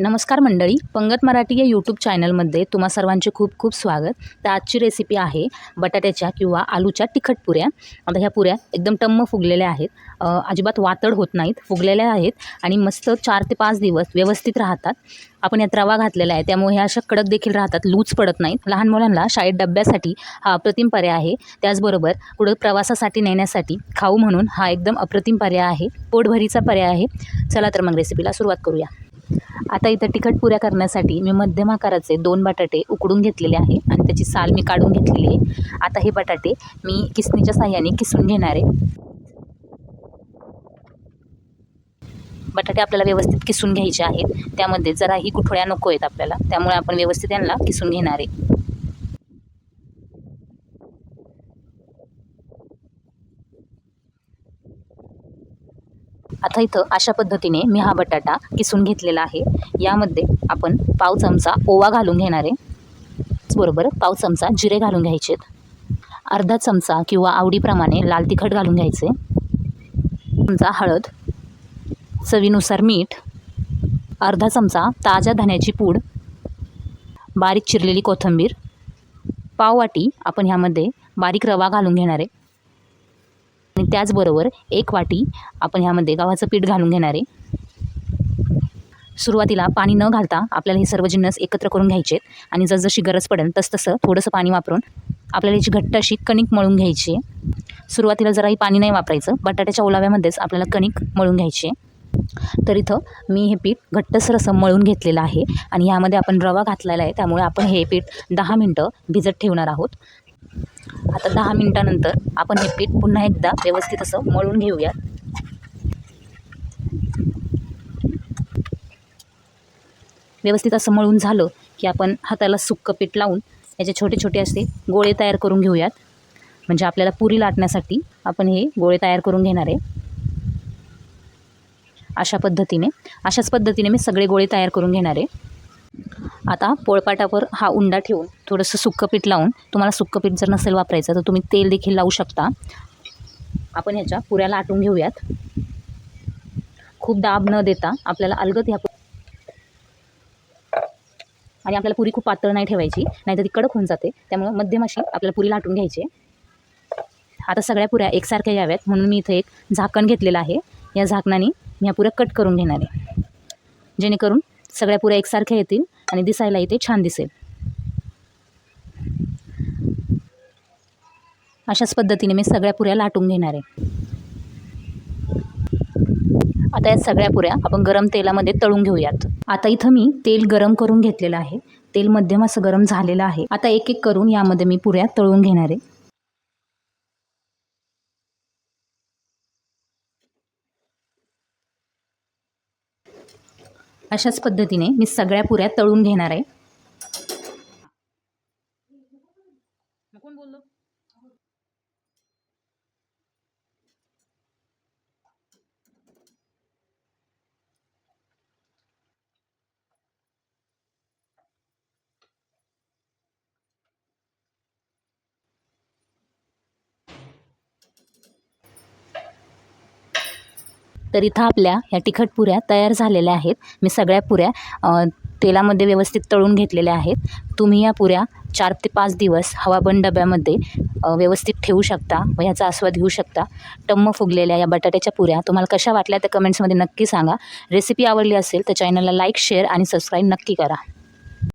नमस्कार मंडळी, पंगत मराठी या यूट्यूब चॅनलमध्ये तुम्हा सर्वांचे खूप खूप स्वागत। तर आजची रेसिपी आहे बटाट्याच्या किंवा आलूच्या तिखट पुऱ्या। आता ह्या पुऱ्या एकदम टम्म फुगलेल्या आहेत, अजिबात वातड होत नाहीत, फुगलेल्या आहेत आणि मस्त 4 ते 5 दिवस व्यवस्थित राहतात। आपण यात रवा घातलेला आहे त्यामुळे ह्या अशा कडक देखील राहतात, लूज पडत नाहीत। लहान मुलांना शाळेत डब्यासाठी हा अप्रतिम पर्याय आहे, त्याचबरोबर पुढे प्रवासासाठी नेण्यासाठी खाऊ म्हणून हा एकदम अप्रतिम पर्याय आहे, पोटभरीचा पर्याय आहे। चला तर मग रेसिपीला सुरुवात करूया। आता इथं तिखट पुऱ्या करण्यासाठी मी मध्यम आकाराचे 2 बटाटे उकडून घेतलेले आहे आणि त्याची साल मी काढून घेतलेली आहे। आता हे बटाटे मी किसणीच्या साहाय्याने किसून घेणार आहे। बटाटे आपल्याला व्यवस्थित किसून घ्यायचे आहेत, त्यामध्ये जराही गुठळ्या नको आहेत आपल्याला, त्यामुळे आपण व्यवस्थित यांना किसून घेणार आहे। आता इथं अशा पद्धतीने मी हा बटाटा किसून घेतलेला आहे। यामध्ये आपण पाव चमचा ओवा घालून घेणार आहे, त्याचबरोबर पाव चमचा जिरे घालून घ्यायचे, अर्धा चमचा किंवा आवडीप्रमाणे लाल तिखट घालून घ्यायचे, चमचा हळद, चवीनुसार मीठ, अर्धा चमचा ताज्या धण्याची पूड, बारीक चिरलेली कोथिंबीर, पाव वाटी आपण ह्यामध्ये बारीक रवा घालून घेणार आहे आणि त्याचबरोबर 1 वाटी आपण ह्यामध्ये गव्हाचं पीठ घालून घेणार आहे। सुरुवातीला पाणी न घालता आपल्याला हे सर्व जिन्नस एकत्र करून घ्यायचे आणि जसजशी गरज पडेल तसतसं थोडंसं पाणी वापरून आपल्याला याची घट्ट अशी कणिक मळून घ्यायची आहे। सुरुवातीला जराही पाणी नाही वापरायचं, बटाट्याच्या ओलाव्यामध्येच आपल्याला कणिक मळून घ्यायची आहे। तर इथं मी हे पीठ घट्टसर असं मळून घेतलेलं आहे आणि यामध्ये आपण रवा घातलेला आहे, त्यामुळे आपण हे पीठ 10 मिनटं भिजत ठेवणार आहोत। आता 10 मिनटानंतर आपण हे पीठ पुन्हा एकदा व्यवस्थित असं मळून घेऊया। व्यवस्थित असं मळून झालं की आपण हाताला सुक्कं पीठ लावून याचे छोटे छोटे असे गोळे तयार करून घेऊयात, म्हणजे आपल्याला पुरी लाटण्यासाठी आपण हे गोळे तयार करून घेणार आहे। अशाच पद्धतीने मी सगळे गोळे तयार करून घेणार आहे। आता पोळपाटावर हा उंडा ठेवून थोडंसं सुक्कं पीठ लावून, तुम्हाला सुक्कं पीठ जर नसेल वापरायचं तर तुम्ही तेल देखील लावू शकता, आपण ह्याच्या पुऱ्या लाटून घेऊयात। खूप दाब न देता आपल्याला अलगद ह्या आणि आपल्याला पुरी खूप पातळ नाही ठेवायची, नाहीतर ती कडक होऊन जाते, त्यामुळे मध्यम अशी आपल्याला पुरी लाटून घ्यायची। आता सगळ्या पुऱ्या एकसारख्या याव्यात म्हणून मी इथे एक झाकण घेतलेलं आहे, या झाकणाने मी ह्या पुऱ्या कट करून घेणार आहे, जेणेकरून सगळ्या पुऱ्या एकसारख्या येतील आणि दिसायलाही ते छान दिसेल। अशाच पद्धतीने मी सगळ्या पुऱ्या लाटून घेणार आहे। आता या सगळ्या पुऱ्या आपण गरम तेलामध्ये तळून घेऊयात। आता इथं मी तेल गरम करून घेतलेलं आहे, तेल मध्यम असं गरम झालेलं आहे। आता एक एक करून यामध्ये मी पुऱ्या तळून घेणार आहे। अशाच पद्धतीने मी सगळ्या पुऱ्या तळून घेणार आहे। तर इथं आपल्या ह्या तिखट पुऱ्या तयार झालेल्या आहेत। मी सगळ्या पुऱ्या तेलामध्ये व्यवस्थित तळून घेतलेल्या आहेत। तुम्ही या पुऱ्या 4 ते 5 दिवस हवाबंद डब्यामध्ये व्यवस्थित ठेवू शकता व ह्याचा आस्वाद घेऊ शकता। टम्म फुगलेल्या या बटाट्याच्या पुऱ्या तुम्हाला कशा वाटल्या त्या कमेंट्समध्ये नक्की सांगा। रेसिपी आवडली असेल तर चॅनलला लाईक, शेअर आणि सबस्क्राईब नक्की करा।